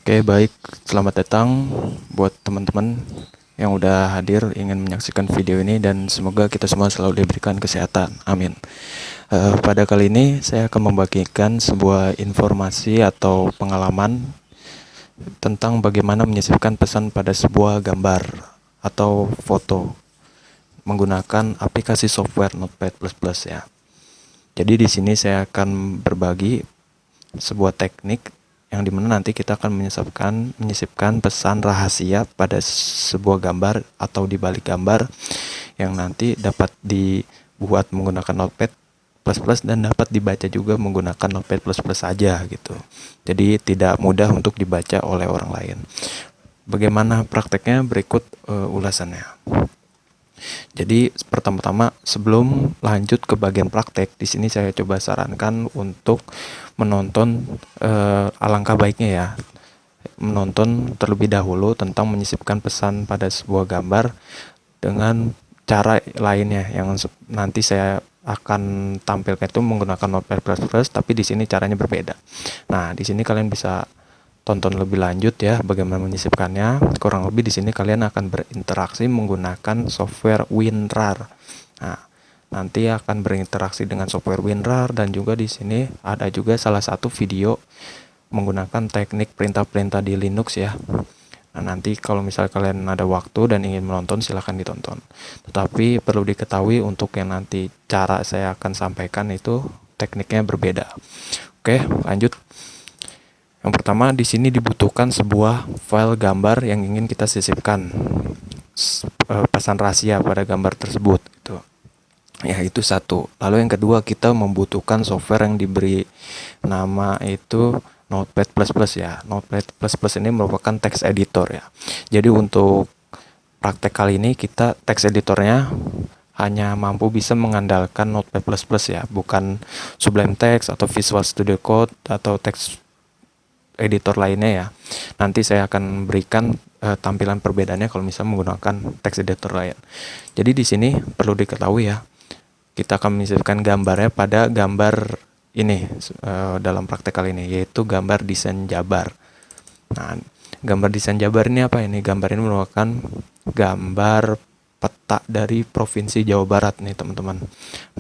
Oke, baik. Selamat datang buat teman-teman yang udah hadir ingin menyaksikan video ini dan semoga kita semua selalu diberikan kesehatan. Amin. Pada kali ini saya akan membagikan sebuah informasi atau pengalaman tentang bagaimana menyisipkan pesan pada sebuah gambar atau foto menggunakan aplikasi software Notepad++ ya. Jadi di sini saya akan berbagi sebuah teknik yang dimana nanti kita akan menyisipkan pesan rahasia pada sebuah gambar atau di balik gambar yang nanti dapat dibuat menggunakan Notepad++ dan dapat dibaca juga menggunakan Notepad++ saja gitu. Jadi tidak mudah untuk dibaca oleh orang lain. Bagaimana prakteknya? Berikut ulasannya. Jadi pertama-tama sebelum lanjut ke bagian praktek, di sini saya coba sarankan untuk menonton alangkah baiknya ya, menonton terlebih dahulu tentang menyisipkan pesan pada sebuah gambar dengan cara lainnya yang nanti saya akan tampilkan itu menggunakan Notepad++, tapi di sini caranya berbeda. Nah, di sini kalian bisa tonton lebih lanjut ya bagaimana menyisipkannya. Kurang lebih di sini kalian akan berinteraksi menggunakan software WinRAR. Nah, nanti akan berinteraksi dengan software WinRAR dan juga di sini ada juga salah satu video menggunakan teknik perintah-perintah di Linux ya. Nah, nanti kalau misalnya kalian ada waktu dan ingin menonton silahkan ditonton. Tetapi perlu diketahui untuk yang nanti cara saya akan sampaikan itu tekniknya berbeda. Oke, lanjut. Yang pertama di sini dibutuhkan sebuah file gambar yang ingin kita sisipkan pesan rahasia pada gambar tersebut gitu. Ya, itu satu. Lalu yang kedua kita membutuhkan software yang diberi nama itu Notepad++ ya. Notepad++ ini merupakan text editor ya. Jadi untuk praktek kali ini kita text editornya hanya mampu bisa mengandalkan Notepad++ ya, bukan Sublime Text atau Visual Studio Code atau text editor lainnya ya. Nanti saya akan berikan tampilan perbedaannya kalau misalnya menggunakan text editor lain. Jadi di sini perlu diketahui ya, kita akan menyisipkan gambarnya pada gambar ini dalam praktek kali ini, yaitu gambar desain Jabar. Nah, gambar desain Jabar ini apa ini? Gambar ini merupakan gambar peta dari Provinsi Jawa Barat nih teman-teman.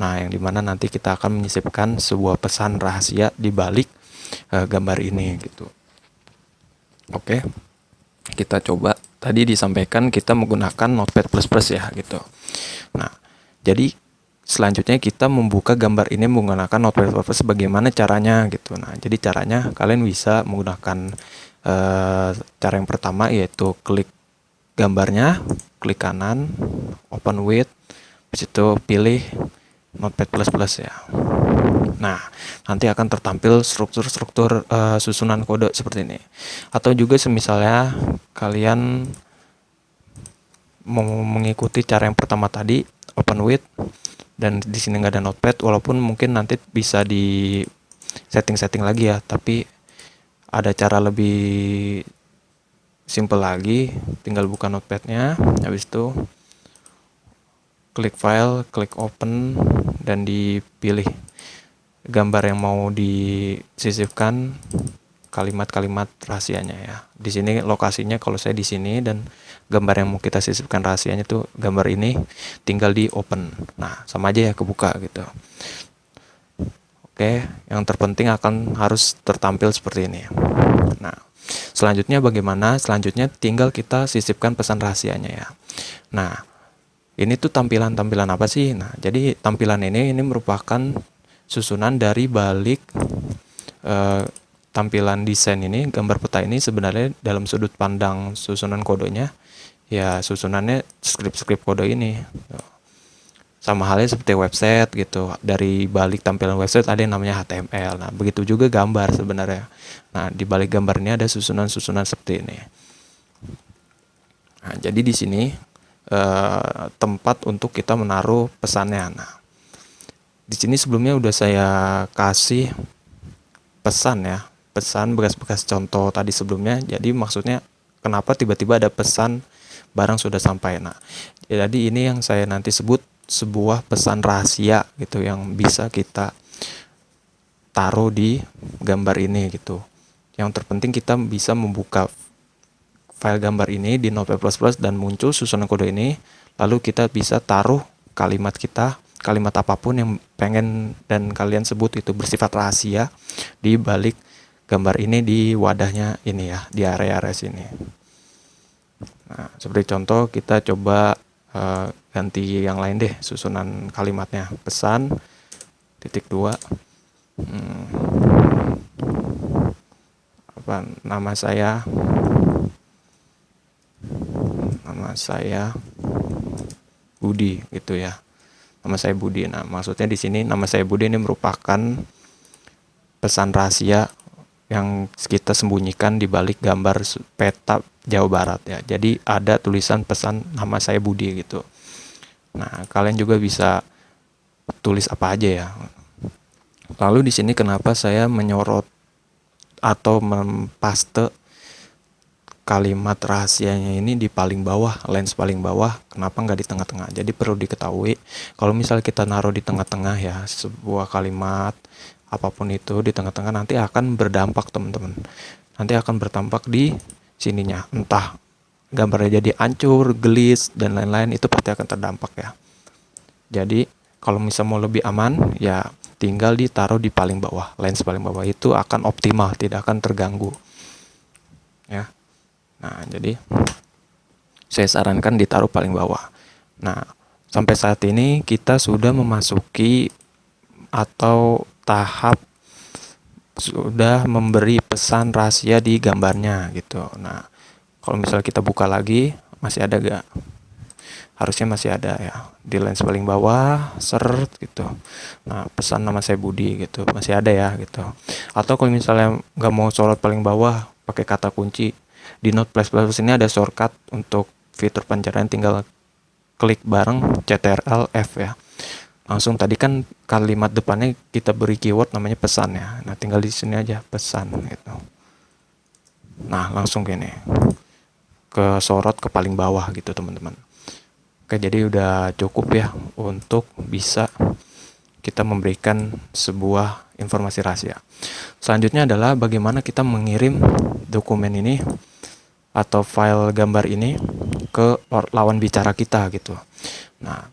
Nah, yang dimana nanti kita akan menyisipkan sebuah pesan rahasia di balik gambar ini gitu. Oke, kita coba. Tadi disampaikan kita menggunakan Notepad++ ya gitu. Nah, jadi selanjutnya kita membuka gambar ini menggunakan Notepad++ bagaimana caranya gitu. Nah, jadi caranya kalian bisa menggunakan cara yang pertama yaitu klik gambarnya, klik kanan, open with, habis itu pilih Notepad++ ya. Nah, nanti akan tertampil struktur-struktur susunan kode seperti ini. Atau juga semisalnya kalian mau mengikuti cara yang pertama tadi, open with, dan di sini nggak ada notepad, walaupun mungkin nanti bisa di setting lagi ya, tapi ada cara lebih simple lagi, tinggal buka notepadnya, habis itu klik file, klik open, dan dipilih gambar yang mau disisipkan kalimat-kalimat rahasianya ya. Di sini lokasinya kalau saya di sini dan gambar yang mau kita sisipkan rahasianya tuh gambar ini, tinggal di open. Nah, sama aja ya kebuka gitu. Oke, yang terpenting akan harus tertampil seperti ini. Nah, selanjutnya bagaimana? Selanjutnya tinggal kita sisipkan pesan rahasianya ya. Nah, ini tuh tampilan-tampilan apa sih? Nah, jadi tampilan ini merupakan susunan dari balik tampilan desain ini, gambar peta ini sebenarnya dalam sudut pandang susunan kodenya ya susunannya skrip kode ini. Sama halnya seperti website gitu. Dari balik tampilan website ada yang namanya HTML. Nah, begitu juga gambar sebenarnya. Nah, di balik gambar ini ada susunan-susunan seperti ini. Nah, jadi di sini tempat untuk kita menaruh pesannya. Nah, di sini sebelumnya udah saya kasih pesan ya, pesan bekas-bekas contoh tadi sebelumnya. Jadi maksudnya kenapa tiba-tiba ada pesan barang sudah sampai. Nah, jadi ini yang saya nanti sebut sebuah pesan rahasia gitu yang bisa kita taruh di gambar ini gitu. Yang terpenting kita bisa membuka file gambar ini di Notepad++ dan muncul susunan kode ini, lalu kita bisa taruh kalimat kita, kalimat apapun yang pengen dan kalian sebut itu bersifat rahasia di balik gambar ini di wadahnya ini ya, di area-area sini. Nah, seperti contoh kita coba ganti yang lain deh susunan kalimatnya. Pesan .2 nama saya Budi gitu ya. Nama saya Budi. Nah, maksudnya di sini nama saya Budi ini merupakan pesan rahasia yang kita sembunyikan di balik gambar peta Jawa Barat ya. Jadi ada tulisan pesan nama saya Budi gitu. Nah, kalian juga bisa tulis apa aja ya. Lalu di sini kenapa saya menyorot atau mempaste kalimat rahasianya ini di paling bawah, lines paling bawah, kenapa nggak di tengah-tengah? Jadi perlu diketahui, kalau misalnya kita naruh di tengah-tengah ya, sebuah kalimat, apapun itu di tengah-tengah nanti akan berdampak teman-teman. Nanti akan berdampak di sininya, entah gambarnya jadi hancur, gelis, dan lain-lain, itu pasti akan terdampak ya. Jadi kalau misalnya mau lebih aman, ya tinggal ditaruh di paling bawah, lines paling bawah itu akan optimal, tidak akan terganggu. Ya. Nah, jadi saya sarankan ditaruh paling bawah. Nah, sampai saat ini kita sudah memasuki atau tahap sudah memberi pesan rahasia di gambarnya gitu. Nah, kalau misalnya kita buka lagi, masih ada gak? Harusnya masih ada ya. Di lines paling bawah, seret gitu. Nah, pesan nama saya Budi gitu, masih ada ya gitu. Atau kalau misalnya nggak mau sorot paling bawah, pakai kata kunci. Di Notepad++ ini ada shortcut untuk fitur pencarian, tinggal klik bareng Ctrl F ya. Langsung tadi kan kalimat depannya kita beri keyword namanya pesan ya. Nah, tinggal di sini aja pesan gitu. Nah, langsung gini. Ke sorot ke paling bawah gitu, teman-teman. Oke, jadi udah cukup ya untuk bisa kita memberikan sebuah informasi rahasia. Selanjutnya adalah bagaimana kita mengirim dokumen ini atau file gambar ini ke lawan bicara kita gitu. Nah,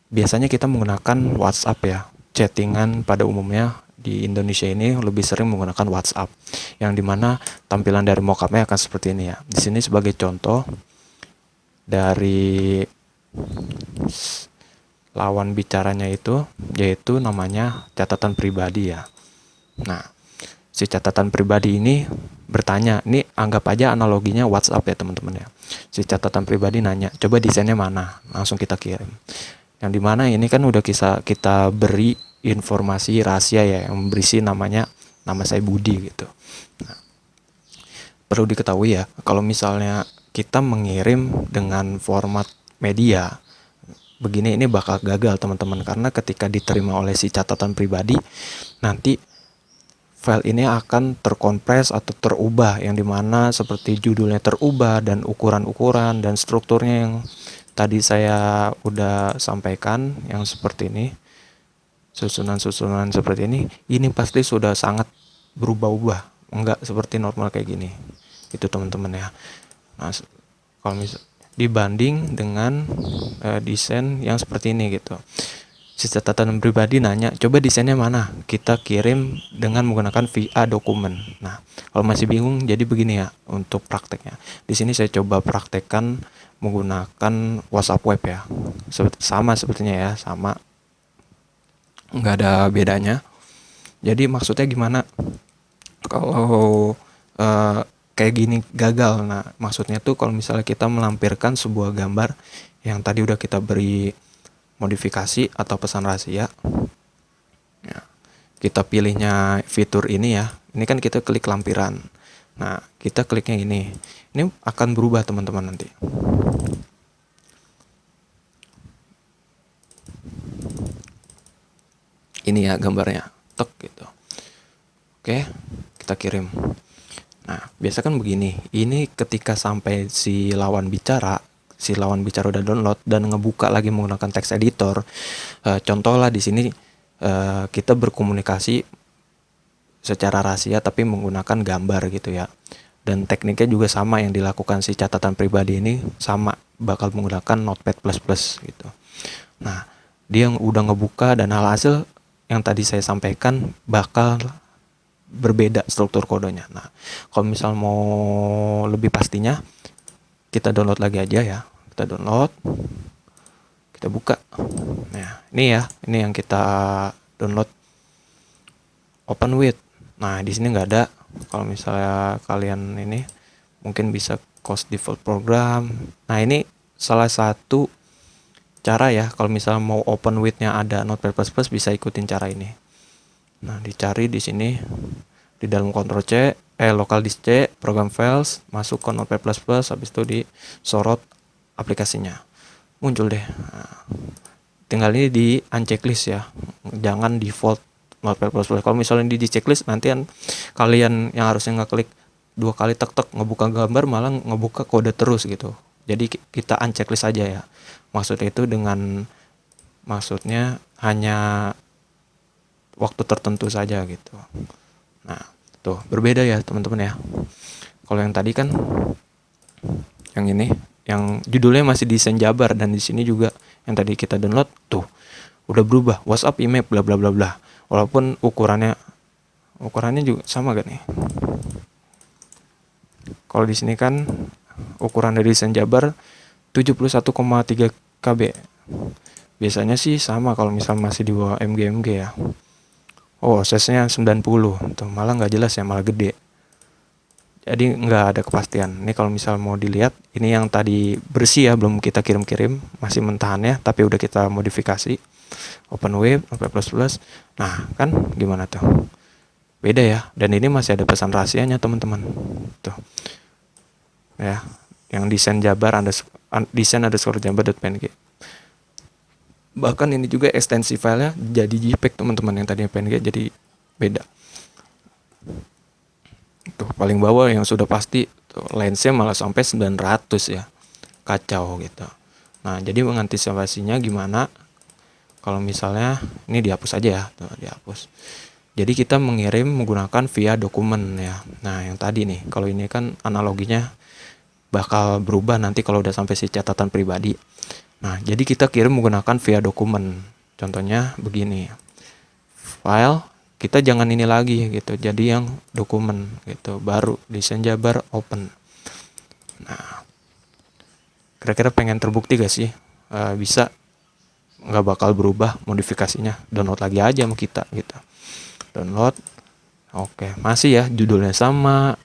biasanya kita menggunakan WhatsApp ya. Chattingan pada umumnya di Indonesia ini lebih sering menggunakan WhatsApp, yang dimana tampilan dari mockupnya akan seperti ini ya. Di sini sebagai contoh dari lawan bicaranya itu, yaitu namanya catatan pribadi ya. Nah, si catatan pribadi ini bertanya, ini anggap aja analoginya WhatsApp ya teman-teman ya. Si catatan pribadi nanya, coba desainnya mana? Langsung kita kirim. Yang dimana ini kan udah kita beri informasi rahasia ya, yang berisi nama saya Budi gitu. Nah, perlu diketahui ya, kalau misalnya kita mengirim dengan format media begini, ini bakal gagal teman-teman, karena ketika diterima oleh si catatan pribadi, nanti file ini akan terkompres atau terubah, yang dimana seperti judulnya terubah dan ukuran-ukuran dan strukturnya yang tadi saya udah sampaikan, yang seperti ini, susunan-susunan seperti ini pasti sudah sangat berubah-ubah, enggak seperti normal kayak gini. Itu teman-teman ya. Nah, kalau dibanding dengan desain yang seperti ini gitu. Si catatan pribadi nanya, coba desainnya mana? Kita kirim dengan menggunakan via dokumen. Nah, kalau masih bingung, jadi begini ya untuk prakteknya. Di sini saya coba praktekkan menggunakan WhatsApp web ya. Sama sepertinya ya, sama. Nggak ada bedanya. Jadi maksudnya gimana? Kalau kayak gini gagal. Nah, maksudnya tuh kalau misalnya kita melampirkan sebuah gambar yang tadi udah kita beri modifikasi atau pesan rahasia ya, kita pilihnya fitur ini ya, ini kan kita klik lampiran. Nah, kita kliknya ini akan berubah teman-teman nanti. Ini ya gambarnya, tek gitu. Oke, kita kirim. Nah, biasa kan begini, ini ketika sampai si lawan bicara udah download dan ngebuka lagi menggunakan text editor. Contoh lah di sini kita berkomunikasi secara rahasia tapi menggunakan gambar gitu ya. Dan tekniknya juga sama yang dilakukan si catatan pribadi ini, sama bakal menggunakan Notepad++ gitu. Nah, dia yang udah ngebuka dan alhasil yang tadi saya sampaikan bakal berbeda struktur kodenya. Nah, kalau misal mau lebih pastinya, kita download lagi aja ya. Kita download, kita buka. Nah, ini yang kita download, open with. Nah, di sini nggak ada. Kalau misalnya kalian ini mungkin bisa close default program. Nah, ini salah satu cara ya, kalau misalnya mau open with-nya ada Notepad++ bisa ikutin cara ini. Nah, dicari di sini di dalam Ctrl C, local disk C, program files, masuk ke Notepad++, habis itu disorot aplikasinya. Muncul deh. Nah, tinggal ini di unchecklist ya. Jangan default Notepad++. Kalau misalnya di checklist, nanti kalian yang harusnya ngeklik 2 kali tek-tek ngebuka gambar malah ngebuka kode terus gitu. Jadi kita unchecklist aja ya. Maksudnya itu maksudnya hanya waktu tertentu saja gitu. Nah, tuh berbeda ya teman-teman ya. Kalau yang tadi kan yang ini, yang judulnya masih desain Jabar, dan di sini juga yang tadi kita download tuh udah berubah, WhatsApp, email, bla bla bla bla. Walaupun ukurannya juga sama kan nih. Kalau di sini kan ukuran dari desain Jabar 71,3 KB. Biasanya sih sama kalau misal masih di bawah MG ya. Oh, size-nya 90. Tuh, malah nggak jelas ya, malah gede. Jadi nggak ada kepastian. Ini kalau misal mau dilihat, ini yang tadi bersih ya, belum kita kirim-kirim, masih mentahannya, tapi udah kita modifikasi. Open web, Notepad++. Nah, kan gimana tuh? Beda ya. Dan ini masih ada pesan rahasianya teman-teman. Tuh. Ya, yang desain Jabar desain_jabar.png. Bahkan ini juga ekstensi filenya jadi JPEG teman-teman, yang tadinya PNG jadi beda. Tuh paling bawah yang sudah pasti tuh, lensnya malah sampai 900 ya. Kacau gitu. Nah, jadi mengantisipasinya gimana? Kalau misalnya ini dihapus aja ya, tuh dihapus. Jadi kita mengirim menggunakan via dokumen ya. Nah, yang tadi nih, kalau ini kan analoginya bakal berubah nanti kalau udah sampai si catatan pribadi. Nah, jadi kita kirim menggunakan via dokumen. Contohnya begini. File, kita jangan ini lagi gitu. Jadi yang dokumen gitu, baru desain Jabar open. Nah, kira-kira pengen terbukti gak sih? Bisa, nggak bakal berubah modifikasinya. Download lagi aja sama kita gitu. Download. Oke, masih ya, judulnya sama,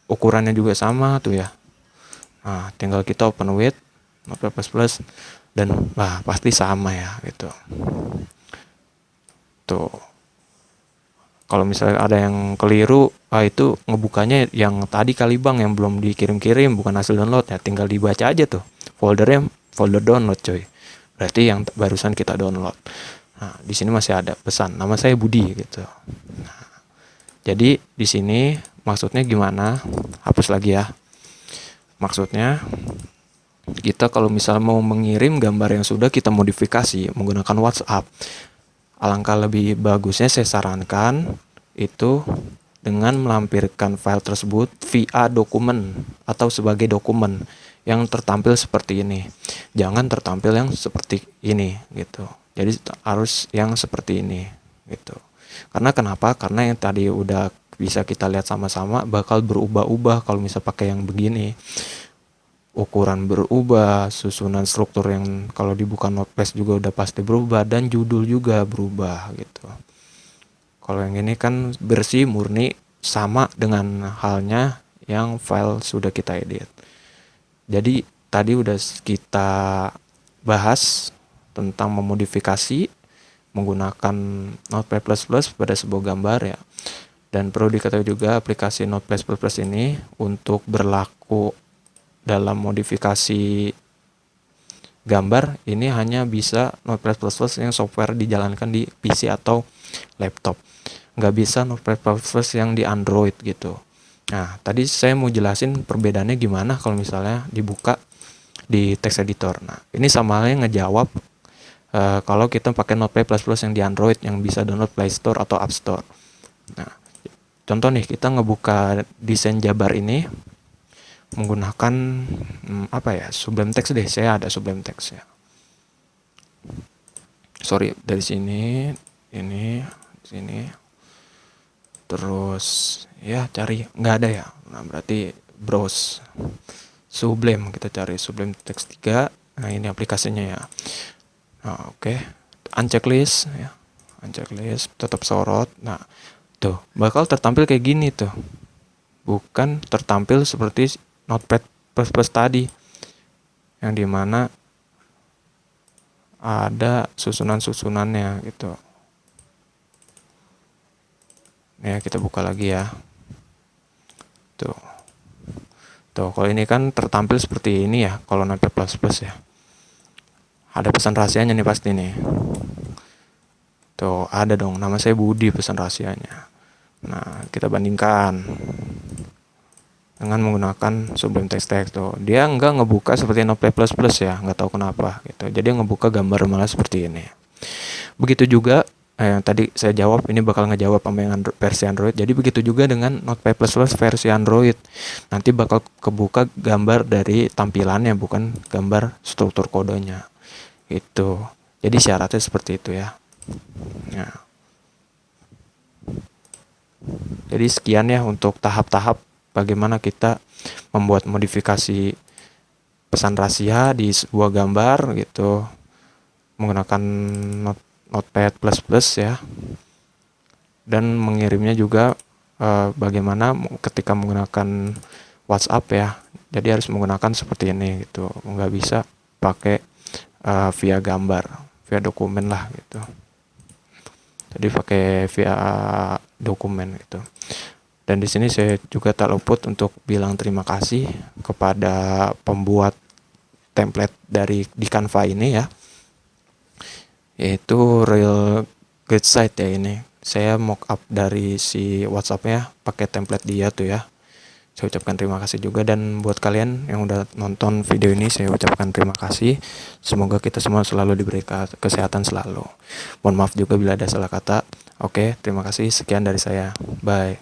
ukurannya juga sama tuh ya. Nah, tinggal kita open with Notepad++, dan pasti sama ya gitu. Tuh. Kalau misalnya ada yang keliru, itu ngebukanya yang tadi kali bang, yang belum dikirim-kirim, bukan hasil download ya, tinggal dibaca aja tuh. Foldernya folder download coy. Berarti yang barusan kita download. Nah, di sini masih ada pesan, nama saya Budi gitu. Nah, jadi di sini maksudnya gimana? Hapus lagi ya. Maksudnya kita kalau misalnya mau mengirim gambar yang sudah kita modifikasi menggunakan WhatsApp, alangkah lebih bagusnya saya sarankan itu dengan melampirkan file tersebut via dokumen atau sebagai dokumen yang tertampil seperti ini. Jangan tertampil yang seperti ini gitu. Jadi harus yang seperti ini gitu. Karena kenapa? Karena yang tadi udah bisa kita lihat sama-sama bakal berubah-ubah kalau misal pakai yang begini. Ukuran berubah, susunan struktur yang kalau dibuka Notepad juga udah pasti berubah, dan judul juga berubah gitu. Kalau yang ini kan bersih, murni, sama dengan halnya yang file sudah kita edit. Jadi tadi udah kita bahas tentang memodifikasi menggunakan Notepad++ pada sebuah gambar ya. Dan perlu diketahui juga aplikasi Notepad++ ini untuk berlaku dalam modifikasi gambar ini hanya bisa Notepad++ yang software dijalankan di PC atau laptop. Nggak bisa Notepad++ yang di Android gitu. Nah, tadi saya mau jelasin perbedaannya gimana kalau misalnya dibuka di text editor. Nah, ini sama halnya ngejawab kalau kita pakai Notepad++ yang di Android yang bisa download Play Store atau App Store. Nah, contoh nih, kita ngebuka desain Jabar ini menggunakan Sublime Text deh. Saya ada Sublime Text ya. Sorry, dari sini, sini, terus ya cari, nggak ada ya. Nah, berarti browse Sublime, kita cari Sublime Text 3. Nah, ini aplikasinya ya. Nah, oke. Unchecklist ya. Unchecklist, tetap sorot. Nah, tuh bakal tertampil kayak gini tuh. Bukan tertampil seperti Notepad++ tadi, yang dimana ada susunan-susunannya gitu. Ya, kita buka lagi ya. Tuh, kalau ini kan tertampil seperti ini ya, kalau Notepad++ ya. Ada pesan rahasianya nih pasti nih. Tuh, ada dong, nama saya Budi pesan rahasianya. Nah, kita bandingkan dengan menggunakan Sublime Text. Tuh, dia nggak ngebuka seperti Notepad++ ya, nggak tahu kenapa gitu. Jadi ngebuka gambar malah seperti ini. Begitu juga yang tadi saya jawab, ini bakal ngejawab sama yang versi Android. Jadi begitu juga dengan Notepad++ versi Android. Nanti bakal kebuka gambar dari tampilannya, bukan gambar struktur kodenya. Itu. Jadi syaratnya seperti itu ya. Nah. Jadi sekian ya untuk tahap-tahap bagaimana kita membuat modifikasi pesan rahasia di sebuah gambar gitu menggunakan Notepad++ ya. Dan mengirimnya juga bagaimana ketika menggunakan WhatsApp ya. Jadi harus menggunakan seperti ini gitu. Nggak bisa pakai via gambar, via dokumen lah gitu. Jadi pakai via dokumen gitu. Dan di sini saya juga tak luput untuk bilang terima kasih kepada pembuat template di Canva ini ya. Yaitu Real Good Site ya ini. Saya mock up dari si WhatsApp-nya pakai template dia tuh ya. Saya ucapkan terima kasih juga, dan buat kalian yang udah nonton video ini saya ucapkan terima kasih. Semoga kita semua selalu diberi kesehatan selalu. Mohon maaf juga bila ada salah kata. Oke, terima kasih. Sekian dari saya. Bye.